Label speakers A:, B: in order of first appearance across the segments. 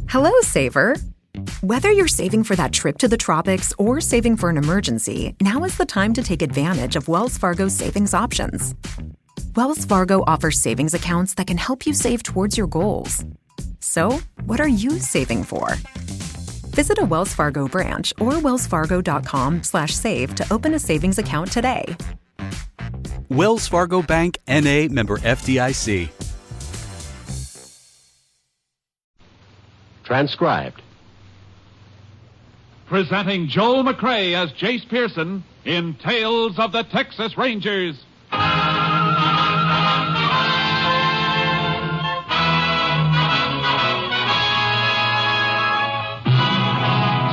A: Hello, saver. Whether you're saving for that trip to the tropics or saving for an emergency, now is the time to take advantage of Wells Fargo's savings options. Wells Fargo offers savings accounts that can help you save towards your goals. So, what are you saving for? Visit a Wells Fargo branch or wellsfargo.com/save to open a savings account today.
B: Wells Fargo Bank, N.A., member FDIC.
C: Transcribed.
D: Presenting Joel McCrea as Jace Pearson in Tales of the Texas Rangers.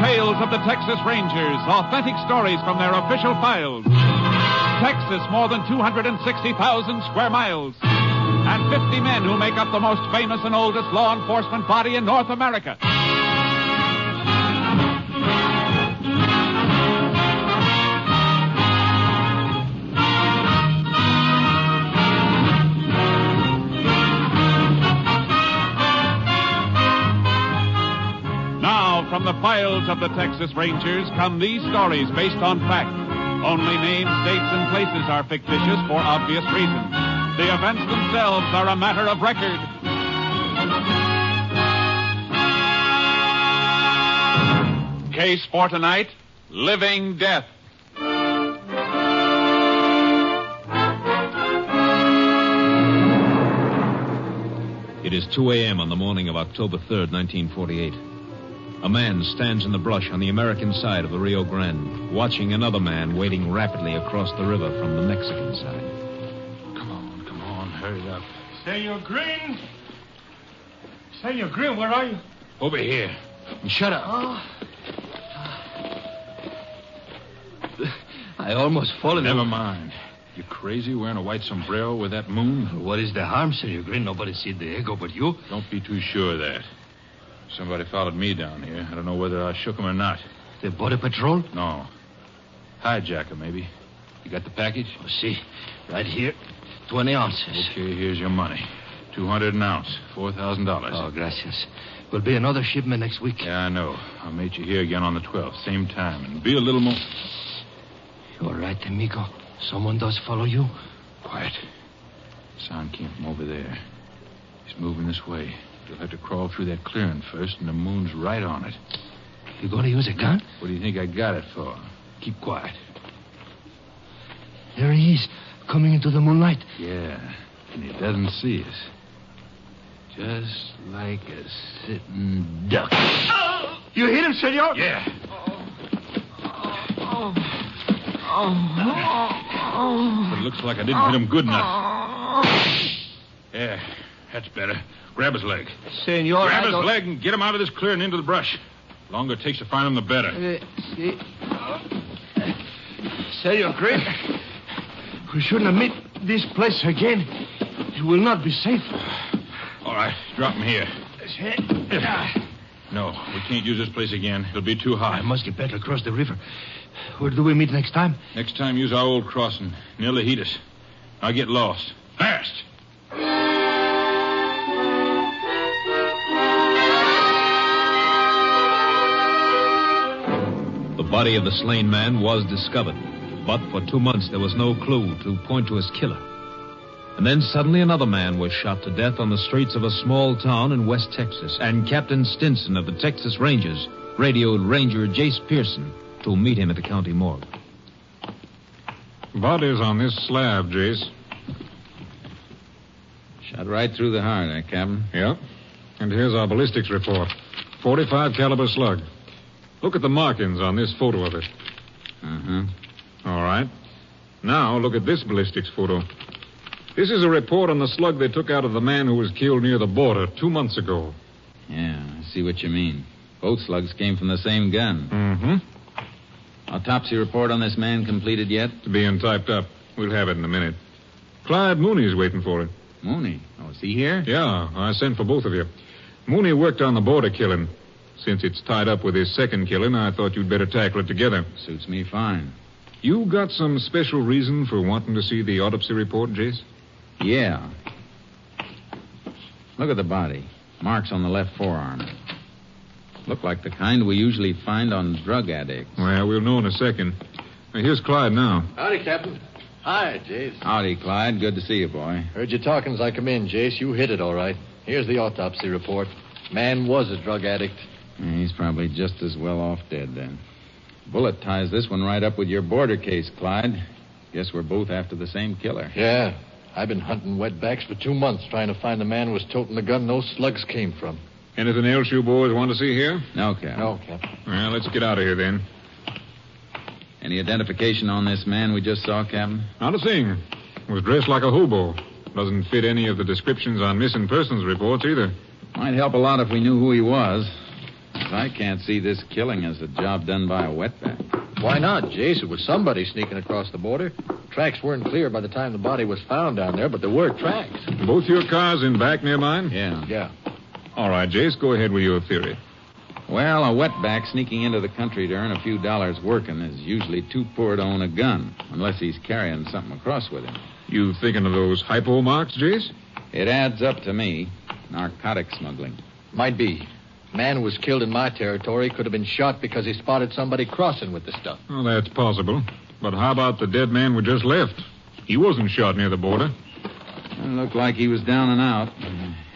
D: Tales of the Texas Rangers, authentic stories from their official files. Texas, more than 260,000 square miles. And 50 men who make up the most famous and oldest law enforcement body in North America. Now, from the files of the Texas Rangers come these stories based on fact. Only names, dates, and places are fictitious for obvious reasons. The events themselves are a matter of record. Case for tonight, Living Death.
E: It is 2 a.m. on the morning of October 3rd, 1948. A man stands in the brush on the American side of the Rio Grande, watching another man wading rapidly across the river from the Mexican side.
F: Come on, hurry up.
G: Senor Green? Senor Green, where are you?
F: Over here. And shut up.
G: I almost fallen.
F: Never mind. You crazy wearing a white sombrero with that moon?
G: What is the harm, Senor Green? Nobody see the ego but you.
F: Don't be too sure of that. Somebody followed me down here. I don't know whether I shook him or not.
G: The Border Patrol?
F: No. Hijacker, maybe. You got the package?
G: Oh, see, right here. 20 ounces.
F: Okay, here's your money. 200 an ounce. $4,000.
G: Oh, gracias. Will be another shipment next week.
F: Yeah, I know. I'll meet you here again on the 12th, same time. And be a little more...
G: You all right, amigo? Someone does follow you?
F: Quiet. Sound came from over there. He's moving this way. You'll have to crawl through that clearing first, and the moon's right on it.
G: You going to use a gun?
F: What do you think I got it for? Keep quiet.
G: There he is, coming into the moonlight.
F: Yeah, and he doesn't see us. Just like a sitting duck.
G: You hit him, senor?
F: Yeah. But it looks like I didn't hit him good enough. Yeah, that's better. Grab his leg.
G: Senor,
F: Grab his leg and get him out of this clearing into the brush. The longer it takes to find him, the better.
G: Senor Green, we shouldn't have met this place again. It will not be safe.
F: All right, drop him here. No, we can't use this place again. It'll be too hot.
G: I must get back across the river. Where do we meet next time?
F: Next time, use our old crossing, near Lajitas. I'll get lost. Fast!
E: The body of the slain man was discovered, but for 2 months there was no clue to point to his killer. And then suddenly another man was shot to death on the streets of a small town in West Texas, and Captain Stinson of the Texas Rangers radioed Ranger Jace Pearson to meet him at the county morgue.
F: Body's on this slab, Jace.
H: Shot right through the heart, Captain?
F: Yep. And here's our ballistics report. 45 caliber slug. Look at the markings on this photo of it.
H: Uh-huh.
F: All right. Now look at this ballistics photo. This is a report on the slug they took out of the man who was killed near the border 2 months ago.
H: Yeah, I see what you mean. Both slugs came from the same gun.
F: Mm-hmm.
H: Autopsy report on this man completed yet?
F: It's being typed up. We'll have it in a minute. Clyde Mooney's waiting for it.
H: Mooney? Oh, is he here?
F: Yeah, I sent for both of you. Mooney worked on the border killing. Since it's tied up with his second killing, I thought you'd better tackle it together.
H: Suits me fine.
F: You got some special reason for wanting to see the autopsy report, Jace?
H: Yeah. Look at the body. Marks on the left forearm. Look like the kind we usually find on drug addicts.
F: Well, we'll know in a second. Here's Clyde now.
C: Howdy, Captain. Hi, Jace.
H: Howdy, Clyde. Good to see you, boy.
C: Heard you talking as I come in, Jace. You hit it all right. Here's the autopsy report. Man was a drug addict.
H: He's probably just as well off dead, then. Bullet ties this one right up with your border case, Clyde. Guess we're both after the same killer.
C: Yeah. I've been hunting wetbacks for 2 months trying to find the man who was toting the gun those slugs came from.
F: Anything else you boys want to see here?
H: No, Cap.
C: No, Captain.
F: Well, let's get out of here then.
H: Any identification on this man we just saw, Captain?
F: Not a thing. Was dressed like a hobo. Doesn't fit any of the descriptions on missing persons reports either.
H: Might help a lot if we knew who he was. I can't see this killing as a job done by a wetback.
C: Why not, Jace? It was somebody sneaking across the border. Tracks weren't clear by the time the body was found down there, but there were tracks.
F: Both your cars in back near mine?
H: Yeah.
F: All right, Jace, go ahead with your theory.
H: Well, a wetback sneaking into the country to earn a few dollars working is usually too poor to own a gun, unless he's carrying something across with him.
F: You thinking of those hypo marks, Jace?
H: It adds up to me. Narcotic smuggling.
C: Might be. Man who was killed in my territory could have been shot because he spotted somebody crossing with the stuff.
F: Well, that's possible. But how about the dead man we just left? He wasn't shot near the border.
H: It looked like he was down and out.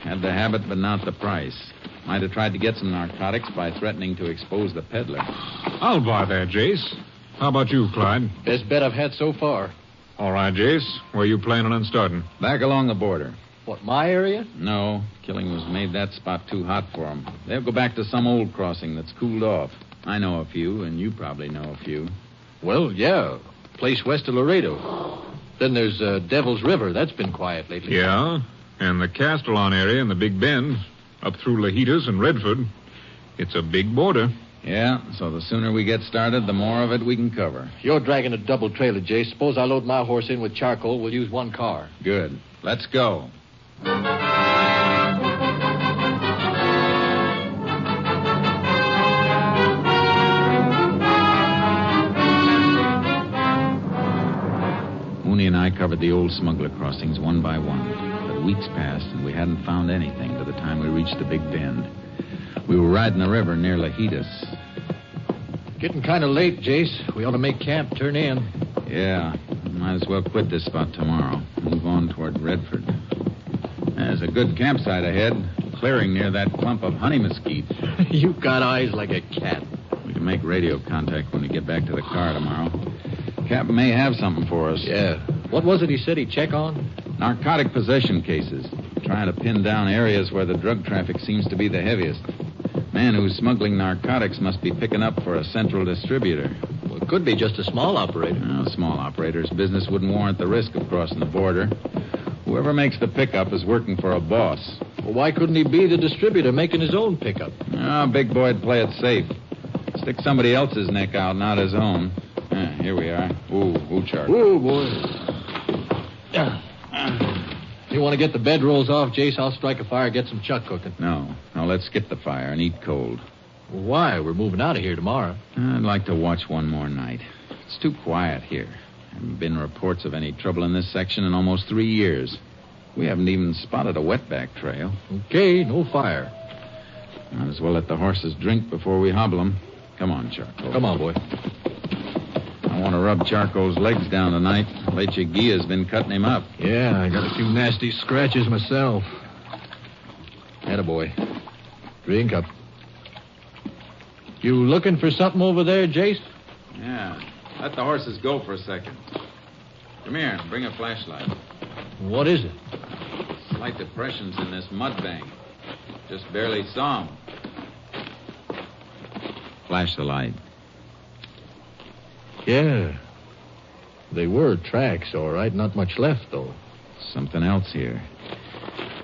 H: Had the habit, but not the price. Might have tried to get some narcotics by threatening to expose the peddler.
F: I'll buy that, Jace. How about you, Clyde?
C: Best bet I've had so far.
F: All right, Jace. Where you planning on starting?
H: Back along the border.
C: What, my area?
H: No. Killing was made that spot too hot for them. They'll go back to some old crossing that's cooled off. I know a few, and you probably know a few.
C: Well, yeah. Place west of Laredo. Then there's Devil's River. That's been quiet lately.
F: Yeah, and the Castellon area and the Big Bend, up through Lajitas and Redford. It's a big border.
H: Yeah, so the sooner we get started, the more of it we can cover.
C: You're dragging a double trailer, Jace. Suppose I load my horse in with charcoal. We'll use one car.
H: Good. Let's go. Mooney and I covered the old smuggler crossings one by one. But weeks passed, and we hadn't found anything by the time we reached the Big Bend. We were riding the river near Lajitas.
C: Getting kind of late, Jace. We ought to make camp, turn in.
H: Yeah, might as well quit this spot tomorrow. Move on toward Redford. There's a good campsite ahead. Clearing near that clump of honey mesquite.
C: You've got eyes like a cat.
H: We can make radio contact when we get back to the car tomorrow. Captain may have something for us.
C: Yeah. What was it he said he'd check on?
H: Narcotic possession cases. Trying to pin down areas where the drug traffic seems to be the heaviest. Man who's smuggling narcotics must be picking up for a central distributor.
C: Well, it could be just a small operator.
H: No, small operators' business wouldn't warrant the risk of crossing the border. Whoever makes the pickup is working for a boss.
C: Well, why couldn't he be the distributor making his own pickup?
H: Big boy'd play it safe. Stick somebody else's neck out, not his own. Here we are. Ooh, Charlie.
C: Ooh, boy. You want to get the bedrolls off, Jace? I'll strike a fire, get some chuck cooking.
H: No, let's skip the fire and eat cold.
C: Why? We're moving out of here tomorrow.
H: I'd like to watch one more night. It's too quiet here. Haven't been reports of any trouble in this section in almost 3 years. We haven't even spotted a wetback trail.
C: Okay, no fire.
H: Might as well let the horses drink before we hobble them. Come on, Charcoal.
C: Come on, boy.
H: I want to rub Charcoal's legs down tonight. Lechuguilla's been cutting him up.
C: Yeah, I got a few nasty scratches myself. Attaboy. Drink up. You looking for something over there, Jace?
H: Yeah. Let the horses go for a second. Come here. Bring a flashlight.
C: What is it?
H: Slight depressions in this mud bank. Just barely saw them. Flash the light.
C: Yeah. They were tracks, all right. Not much left, though.
H: Something else here.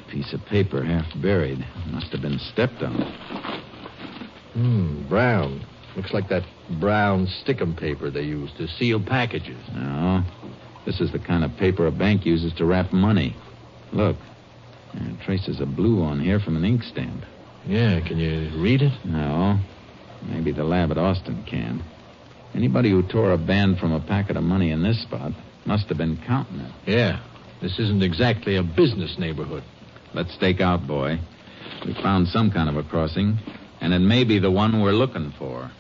H: Piece of paper half buried. Must have been stepped on.
C: Brown. Looks like that brown stickum paper they use to seal packages.
H: No. This is the kind of paper a bank uses to wrap money. Look. There are traces of blue on here from an inkstand.
C: Yeah, can you read it?
H: No. Maybe the lab at Austin can. Anybody who tore a band from a packet of money in this spot must have been counting it.
C: Yeah. This isn't exactly a business neighborhood.
H: Let's stake out, boy. We found some kind of a crossing. And it may be the one we're looking for.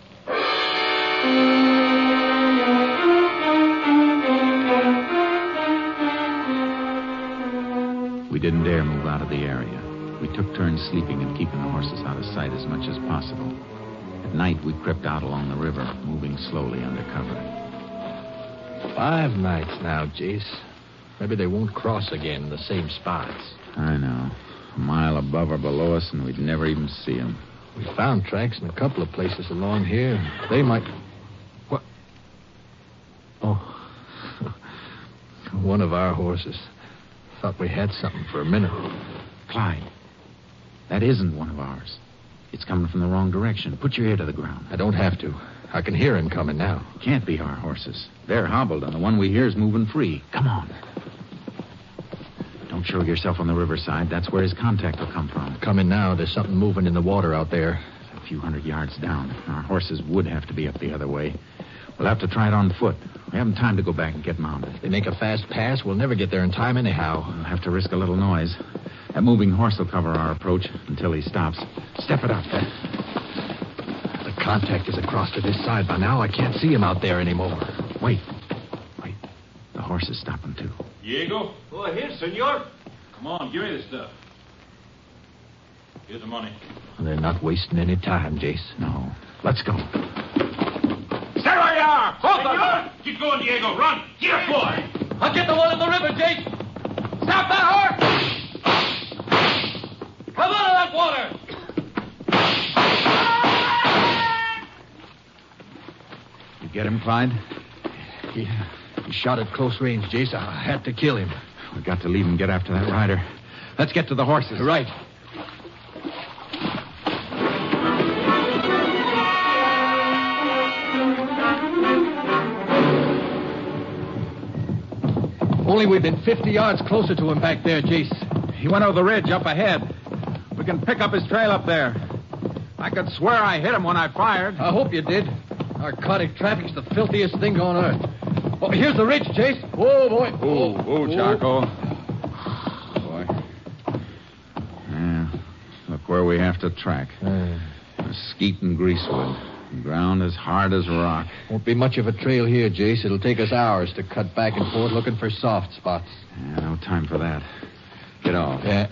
H: We didn't dare move out of the area. We took turns sleeping and keeping the horses out of sight as much as possible. At night, we crept out along the river, moving slowly under cover.
C: 5 nights now, Jace. Maybe they won't cross again in the same spots.
H: I know. A mile above or below us, and we'd never even see them.
C: We found tracks in a couple of places along here. They might... What? Oh. One of our horses. Thought we had something for a minute.
H: Clyde, that isn't one of ours. It's coming from the wrong direction. Put your ear to the ground.
C: I don't have to. I can hear him coming now.
H: It can't be our horses. They're hobbled, and the one we hear is moving free. Come on. Don't show yourself on the riverside. That's where his contact will come from.
C: Coming now. There's something moving in the water out there.
H: It's a few hundred yards down. Our horses would have to be up the other way. We'll have to try it on foot. We haven't time to go back and get mounted.
C: If they make a fast pass, we'll never get there in time anyhow.
H: We'll have to risk a little noise. That moving horse will cover our approach until he stops. Step it up.
C: The contact is across to this side by now. I can't see him out there anymore.
H: Wait. The horse is stopping, too.
I: Diego? Oh, here, senor. Come on, give me the stuff. Here's the money.
C: They're not wasting any time, Jace.
H: No. Let's go.
I: Stay where you are! Both of you! Keep going, Diego. Run! Get boy!
G: I'll get the one in the river, Jake. Stop that horse! Come out of that water!
H: You get him, Clyde?
C: He shot at close range, Jace. I had to kill him.
H: We've got to leave and get after that rider. Let's get to the horses.
C: Right. Only we've been 50 yards closer to him back there, Jace.
D: He went over the ridge up ahead. We can pick up his trail up there. I could swear I hit him when I fired.
C: I hope you did. Narcotic traffic's the filthiest thing on earth. Oh, here's the ridge, Jace. Whoa, boy.
D: Whoa, Charco.
H: Boy. Yeah. Look where we have to track. Mesquite and Greasewood. Ground as hard as rock.
C: Won't be much of a trail here, Jace. It'll take us hours to cut back and forth looking for soft spots.
H: Yeah, no time for that. Get off.
C: Yeah.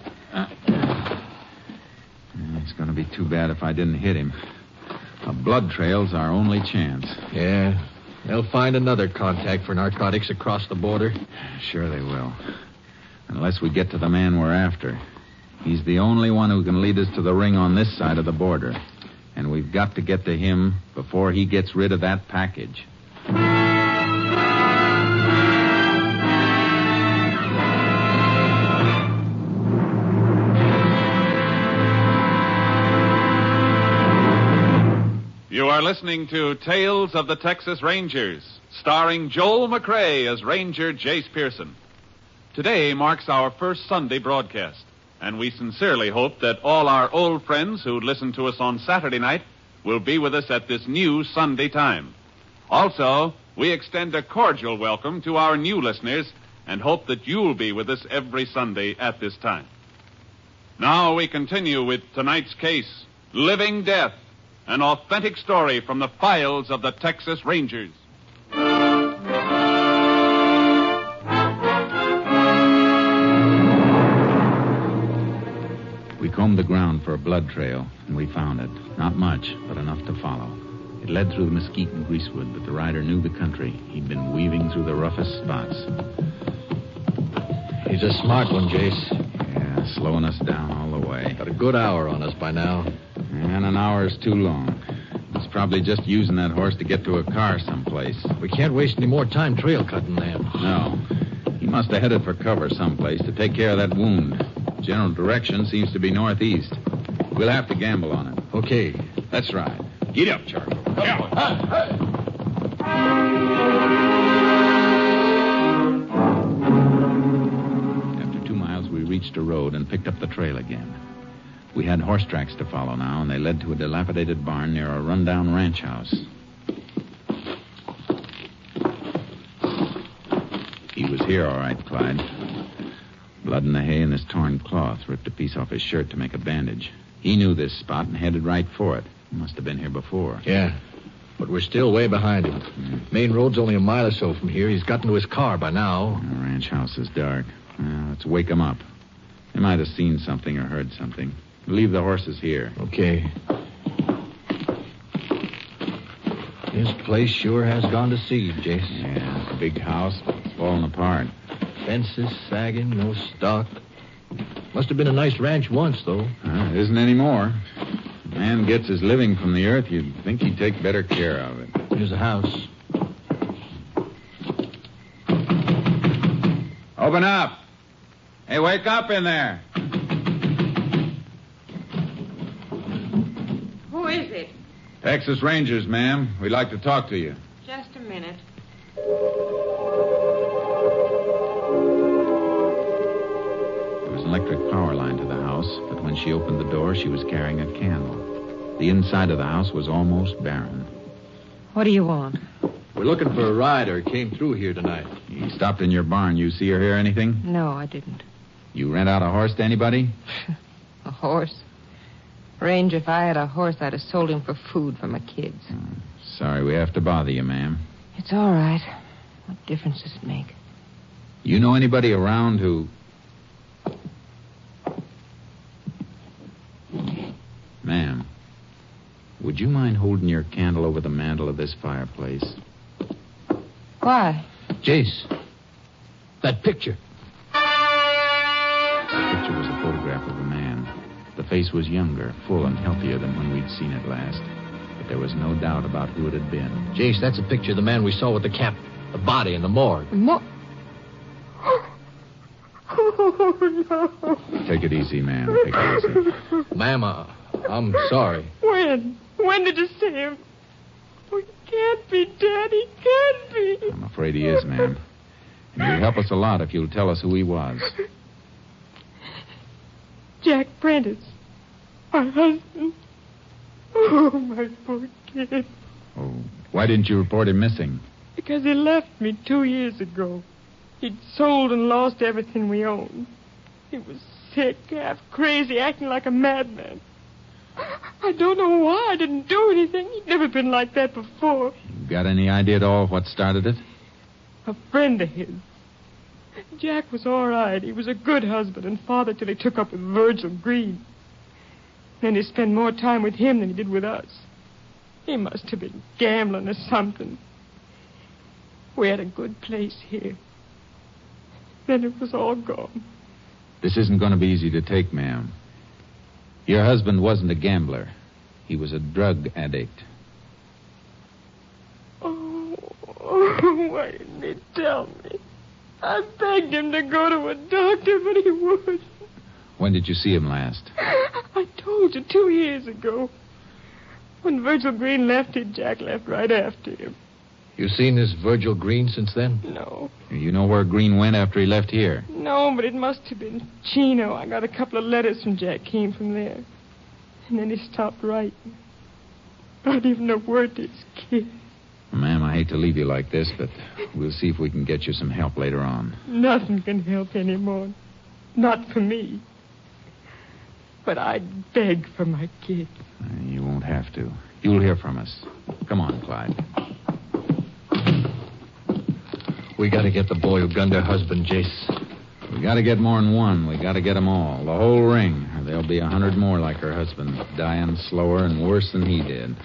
H: It's going to be too bad if I didn't hit him. A blood trail's our only chance.
C: Yeah. They'll find another contact for narcotics across the border.
H: Sure they will. Unless we get to the man we're after. He's the only one who can lead us to the ring on this side of the border. And we've got to get to him before he gets rid of that package.
D: You are listening to Tales of the Texas Rangers, starring Joel McRae as Ranger Jace Pearson. Today marks our first Sunday broadcast, and we sincerely hope that all our old friends who listened to us on Saturday night will be with us at this new Sunday time. Also, we extend a cordial welcome to our new listeners and hope that you'll be with us every Sunday at this time. Now we continue with tonight's case, Living Death, an authentic story from the files of the Texas Rangers.
H: We combed the ground for a blood trail, and we found it. Not much, but enough to follow. It led through the Mesquite and Greasewood, but the rider knew the country. He'd been weaving through the roughest spots.
C: He's a smart one, Jace.
H: Yeah, slowing us down all the way.
C: Got a good hour on us by now.
H: And an hour's too long. He's probably just using that horse to get to a car someplace.
C: We can't waste any more time trail cutting then.
H: No. He must have headed for cover someplace to take care of that wound. General direction seems to be northeast. We'll have to gamble on it.
C: Okay.
H: That's right. Get up, Charlie. After 2 miles, we reached a road and picked up the trail again. We had horse tracks to follow now, and they led to a dilapidated barn near a rundown ranch house. He was here, all right, Clyde. Blood in the hay and his torn cloth. Ripped a piece off his shirt to make a bandage. He knew this spot and headed right for it. He must have been here before.
C: Yeah, but we're still way behind him. Main road's only a mile or so from here. He's gotten to his car by now.
H: The ranch house is dark. Let's wake him up. They might have seen something or heard something. Leave the horses here.
C: Okay. This place sure has gone to seed, Jace.
H: Yeah, it's a big house, but it's falling apart.
C: Fences sagging, no stock. Must have been a nice ranch once, though.
H: It isn't anymore. A man gets his living from the earth, you'd think he'd take better care of it.
C: Here's a house.
H: Open up. Hey, wake up in there.
J: Who is it?
H: Texas Rangers, ma'am. We'd like to talk to you.
J: Just a minute.
H: There was an electric power line to the house, but when she opened the door, she was carrying a candle. The inside of the house was almost barren.
J: What do you want?
C: We're looking for a rider. Came through here tonight.
H: He stopped in your barn. You see or hear anything?
J: No, I didn't.
H: You rent out a horse to anybody?
J: A horse? Range, if I had a horse, I'd have sold him for food for my kids.
H: Sorry we have to bother you, ma'am.
J: It's all right. What difference does it make?
H: You know anybody around who... Ma'am, would you mind holding your candle over the mantel of this fireplace?
J: Why?
C: Jace, that picture.
H: The picture was a photograph of a man. The face was younger, full, and healthier than when we'd seen it last. But there was no doubt about who it had been.
C: Jace, that's a picture of the man we saw with the cap, the body, in the morgue.
J: Oh, no.
H: Take it easy, ma'am. Take it easy.
C: Ma'am, I'm sorry.
J: When? When did you see him? Oh, he can't be dead. He can't be.
H: I'm afraid he is, ma'am. And you'll help us a lot if you'll tell us who he was.
J: Jack Prentice. My husband. Oh, my poor kid.
H: Oh, why didn't you report him missing?
J: Because he left me 2 years ago. He'd sold and lost everything we owned. He was sick, half crazy, acting like a madman. I don't know why I didn't do anything. He'd never been like that before.
H: You got any idea at all what started it?
J: A friend of his. Jack was all right. He was a good husband and father till he took up with Virgil Green. Then he spent more time with him than he did with us. He must have been gambling or something. We had a good place here. Then it was all gone.
H: This isn't going to be easy to take, ma'am. Your husband wasn't a gambler. He was a drug addict.
J: Oh, why didn't he tell me? I begged him to go to a doctor, but he wouldn't.
H: When did you see him last?
J: I told you 2 years ago. When Virgil Green left here, Jack left right after him.
C: You seen this Virgil Green since then?
J: No.
H: You know where Green went after he left here?
J: No, but it must have been Chino. I got a couple of letters from Jack came from there. And then he stopped writing. Not even a word to his kid.
H: Ma'am, I hate to leave you like this, but we'll see if we can get you some help later on.
J: Nothing can help anymore. Not for me. But I'd beg for my kid.
H: You won't have to. You'll hear from us. Come on, Clyde.
C: We got to get the boy who gunned her husband, Jace.
H: We got to get more than one. We got to get them all. The whole ring. Or there'll be 100 more like her husband, dying slower and worse than he did.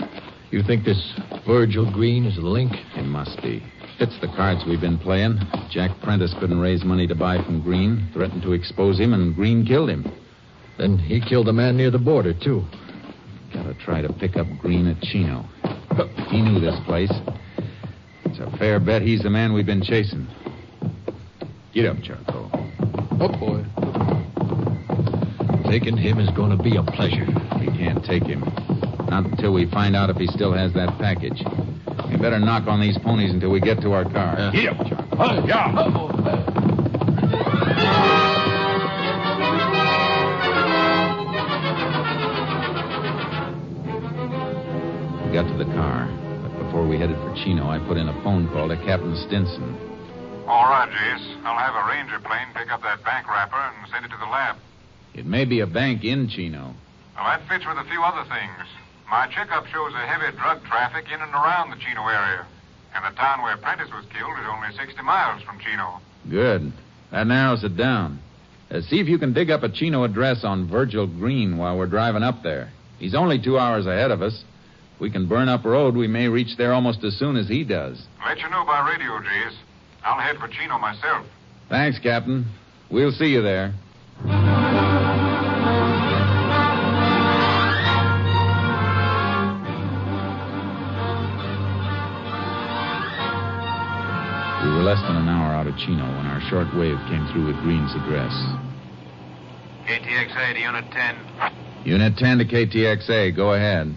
C: You think this Virgil Green is the link?
H: It must be. Fits the cards we've been playing. Jack Prentice couldn't raise money to buy from Green, threatened to expose him, and Green killed him.
C: Then he killed a man near the border, too.
H: Gotta try to pick up Green at Chino. He knew this place. It's a fair bet he's the man we've been chasing. Get up, Charcoal.
C: Oh, boy. Taking him is going to be a pleasure.
H: We can't take him. Not until we find out if he still has that package. We better knock on these ponies until we get to our car.
I: Get up, Charcoal. Yeah.
H: We got to the car, but before we headed for Chino, I put in a phone call to Captain Stinson.
K: All right, Jace. I'll have a ranger plane pick up that bank wrapper and send it to the lab.
H: It may be a bank in Chino.
K: Well, that fits with a few other things. My checkup shows a heavy drug traffic in and around the Chino area. And the town where Prentice was killed is only 60 miles from Chino.
H: Good. That narrows it down. See if you can dig up a Chino address on Virgil Green while we're driving up there. He's only 2 hours ahead of us. If we can burn up road, we may reach there almost as soon as he does.
K: Let you know by radio, Jace. I'll head for Chino myself.
H: Thanks, Captain. We'll see you there. We were less than an hour out of Chino when our short wave came through with Green's address.
L: KTXA to Unit 10.
H: Unit 10 to KTXA. Go ahead.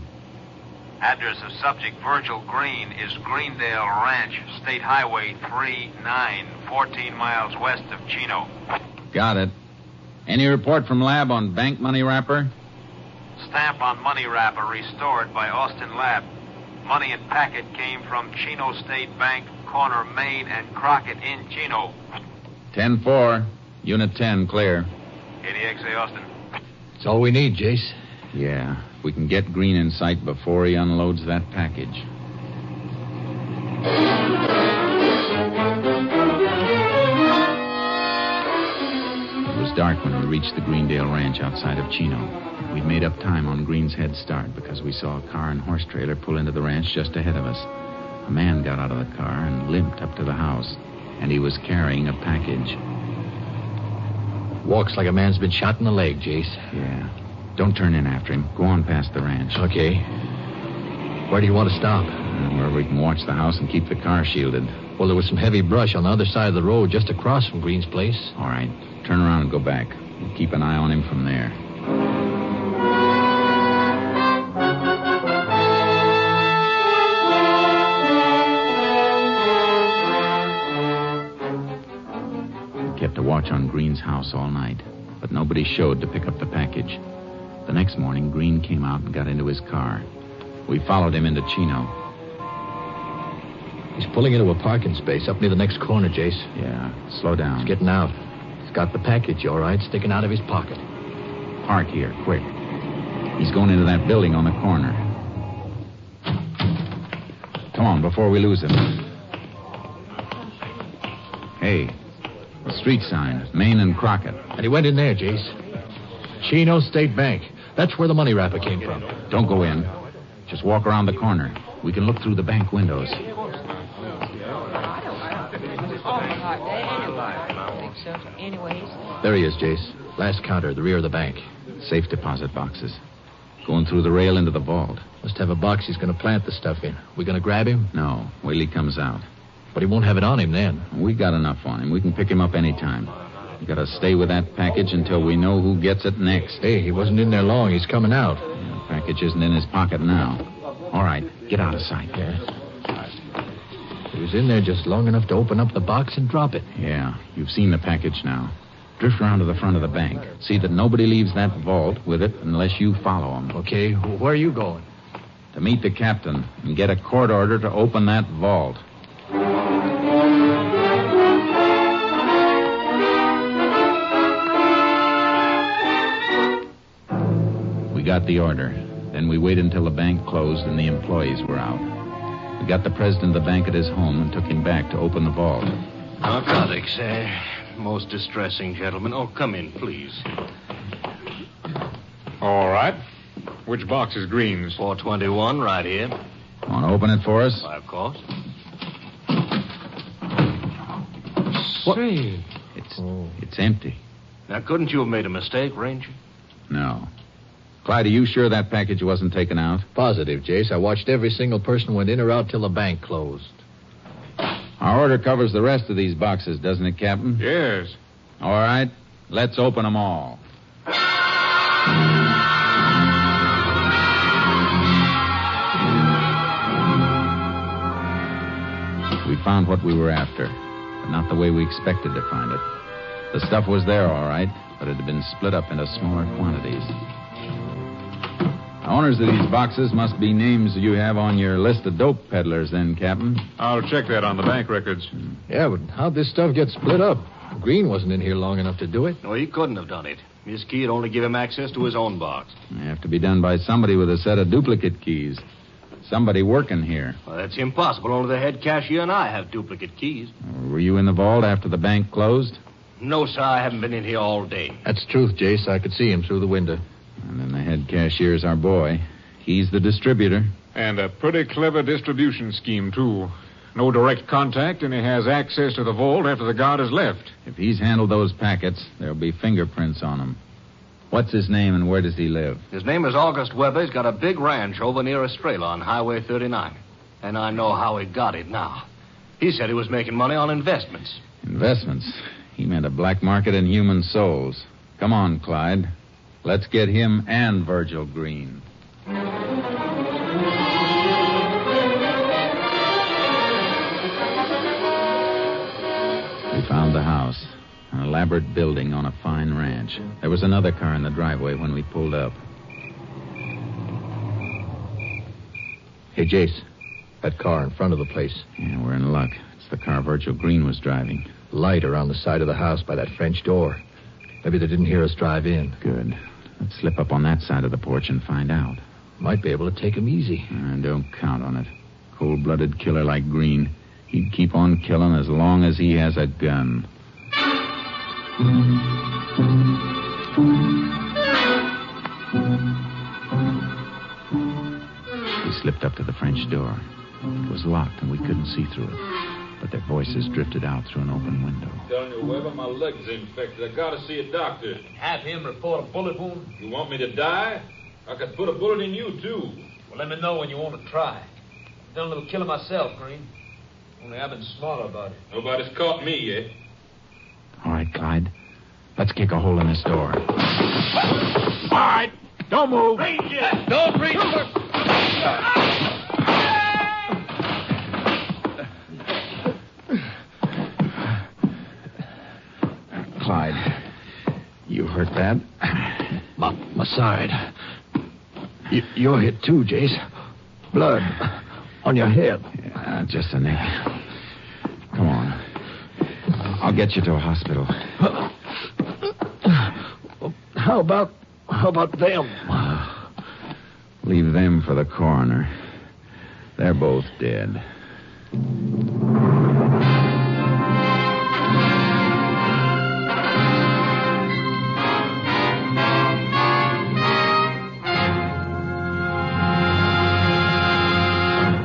L: Address of subject Virgil Green is Greendale Ranch, State Highway 39, 14 miles west of Chino.
H: Got it. Any report from lab on bank money wrapper?
L: Stamp on money wrapper restored by Austin Lab. Money and packet came from Chino State Bank, corner Main and Crockett in Chino.
H: 10-4. Unit 10, clear.
L: KTXA, Austin.
C: That's all we need, Jace.
H: Yeah, if we can get Green in sight before he unloads that package. It was dark when we reached the Greendale Ranch outside of Chino. We'd made up time on Green's head start because we saw a car and horse trailer pull into the ranch just ahead of us. A man got out of the car and limped up to the house, and he was carrying a package.
C: Walks like a man's been shot in the leg, Jace.
H: Yeah. Don't turn in after him. Go on past the ranch.
C: Okay. Where do you want to stop?
H: Where we can watch the house and keep the car shielded.
C: Well, there was some heavy brush on the other side of the road just across from Green's place.
H: All right. Turn around and go back. We'll keep an eye on him from there. We kept a watch on Green's house all night, but nobody showed to pick up the package. The next morning, Green came out and got into his car. We followed him into Chino.
C: He's pulling into a parking space up near the next corner, Jace.
H: Yeah, slow down.
C: He's getting out. He's got the package, all right, sticking out of his pocket.
H: Park here, quick. He's going into that building on the corner. Come on, before we lose him. Hey, a street sign, Main and Crockett.
C: And he went in there, Jace. Chino State Bank. That's where the money wrapper came from.
H: Don't go in. Just walk around the corner. We can look through the bank windows.
C: There he is, Jace. Last counter, the rear of the bank.
H: Safe deposit boxes. Going through the rail into the vault.
C: Must have a box he's going to plant the stuff in. We going to grab him?
H: No. Wait till he comes out.
C: But he won't have it on him then.
H: We got enough on him. We can pick him up any time. You got to stay with that package until we know who gets it next.
C: Hey, he wasn't in there long. He's coming out.
H: The package isn't in his pocket now. All right, get out of sight.
C: Yeah. He was in there just long enough to open up the box and drop it.
H: Yeah, you've seen the package now. Drift around to the front of the bank. See that nobody leaves that vault with it unless you follow him.
C: Okay, where are you going?
H: To meet the captain and get a court order to open that vault. We got the order. Then we waited until the bank closed and the employees were out. We got the president of the bank at his home and took him back to open the vault.
G: Narcotics, most distressing, gentlemen. Oh, come in, please.
F: All right. Which box is Green's?
G: 421, right here.
H: Want to open it for us?
G: Why, of course.
C: What?
H: It's empty.
G: Now, couldn't you have made a mistake, Ranger?
H: No. Clyde, are you sure that package wasn't taken out?
C: Positive, Jace. I watched every single person went in or out till the bank closed.
H: Our order covers the rest of these boxes, doesn't it, Captain?
F: Yes.
H: All right. Let's open them all. We found what we were after, but not the way we expected to find it. The stuff was there, all right, but it had been split up into smaller quantities. The owners of these boxes must be names you have on your list of dope peddlers, then, Captain.
F: I'll check that on the bank records.
C: Yeah, but how'd this stuff get split up? Green wasn't in here long enough to do it.
G: No, he couldn't have done it. His key would only give him access to his own box.
H: They have to be done by somebody with a set of duplicate keys. Somebody working here.
G: Well, that's impossible. Only the head cashier and I have duplicate keys.
H: Were you in the vault after the bank closed?
G: No, sir. I haven't been in here all day.
C: That's truth, Jace. I could see him through the window.
H: And then the head cashier's our boy. He's the distributor.
F: And a pretty clever distribution scheme, too. No direct contact, and he has access to the vault after the guard has left.
H: If he's handled those packets, there'll be fingerprints on them. What's his name and where does he live?
G: His name is August Weber. He's got a big ranch over near Estrella on Highway 39. And I know how he got it now. He said he was making money on investments.
H: Investments? He meant a black market in human souls. Come on, Clyde. Let's get him and Virgil Green. We found the house. An elaborate building on a fine ranch. There was another car in the driveway when we pulled up.
C: Hey, Jace. That car in front of the place.
H: Yeah, we're in luck. It's the car Virgil Green was driving.
C: Light around the side of the house by that French door. Maybe they didn't hear us drive in.
H: Good. Let's slip up on that side of the porch and find out.
C: Might be able to take him easy.
H: Don't count on it. Cold-blooded killer like Green. He'd keep on killing as long as he has a gun. We slipped up to the French door. It was locked and we couldn't see through it. But their voices drifted out through an open window.
I: I'm telling you, Weber, my leg's infected. I gotta see a doctor.
L: Have him report a bullet wound?
I: You want me to die? I could put a bullet in you, too.
L: Well, let me know when you want to try. I've done a little killing myself, Green. Only I've been smarter about it.
I: Nobody's caught me yet.
H: All right, Clyde. Let's kick a hole in this door.
I: All right. Don't move.
L: Don't reach for...
H: Clyde, you hurt bad?
C: My side. You're hit too, Jace. Blood on your head.
H: Yeah, just a nick. Come on. I'll get you to a hospital.
C: How about them?
H: Leave them for the coroner. They're both dead.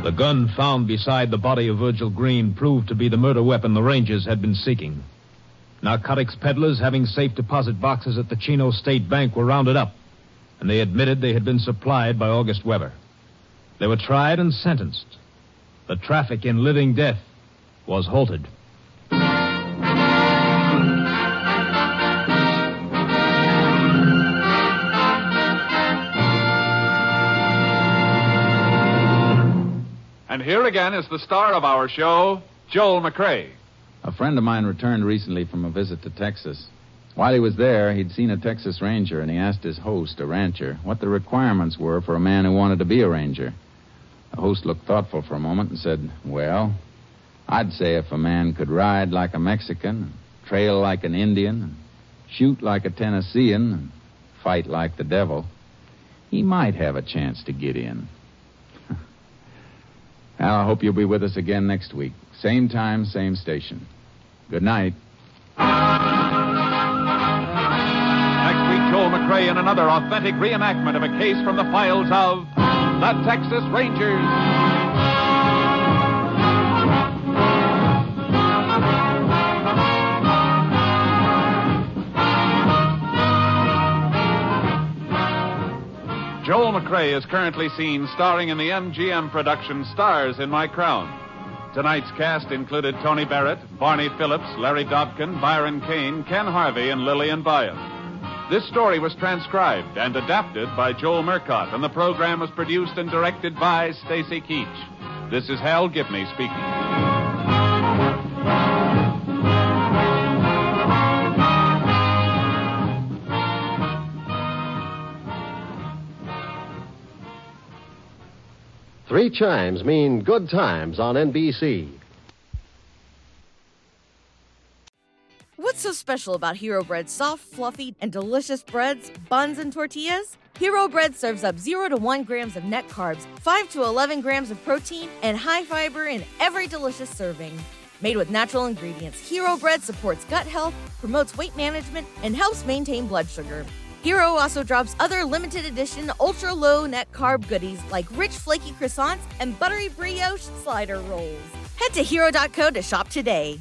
E: The gun found beside the body of Virgil Green proved to be the murder weapon the Rangers had been seeking. Narcotics peddlers having safe deposit boxes at the Chino State Bank were rounded up, and they admitted they had been supplied by August Weber. They were tried and sentenced. The traffic in living death was halted.
D: And here again is the star of our show, Joel McCrea.
H: A friend of mine returned recently from a visit to Texas. While he was there, he'd seen a Texas Ranger, and he asked his host, a rancher, what the requirements were for a man who wanted to be a ranger. The host looked thoughtful for a moment and said, well, I'd say if a man could ride like a Mexican, trail like an Indian, shoot like a Tennessean, and fight like the devil, he might have a chance to get in. Well, I hope you'll be with us again next week. Same time, same station. Good night.
D: Next week, Joel McCrea in another authentic reenactment of a case from the files of the Texas Rangers. Joel McCrea is currently seen starring in the MGM production Stars in My Crown. Tonight's cast included Tony Barrett, Barney Phillips, Larry Dobkin, Byron Kane, Ken Harvey, and Lillian Byam. This story was transcribed and adapted by Joel Murcott, and the program was produced and directed by Stacy Keach. This is Hal Gibney speaking.
M: Three chimes mean good times on NBC.
N: What's so special about Hero Bread's soft, fluffy, and delicious breads, buns, and tortillas? Hero Bread serves up 0 to 1 grams of net carbs, 5 to 11 grams of protein, and high fiber in every delicious serving. Made with natural ingredients, Hero Bread supports gut health, promotes weight management, and helps maintain blood sugar. Hero also drops other limited edition ultra-low net carb goodies like rich flaky croissants and buttery brioche slider rolls. Head to hero.co to shop today.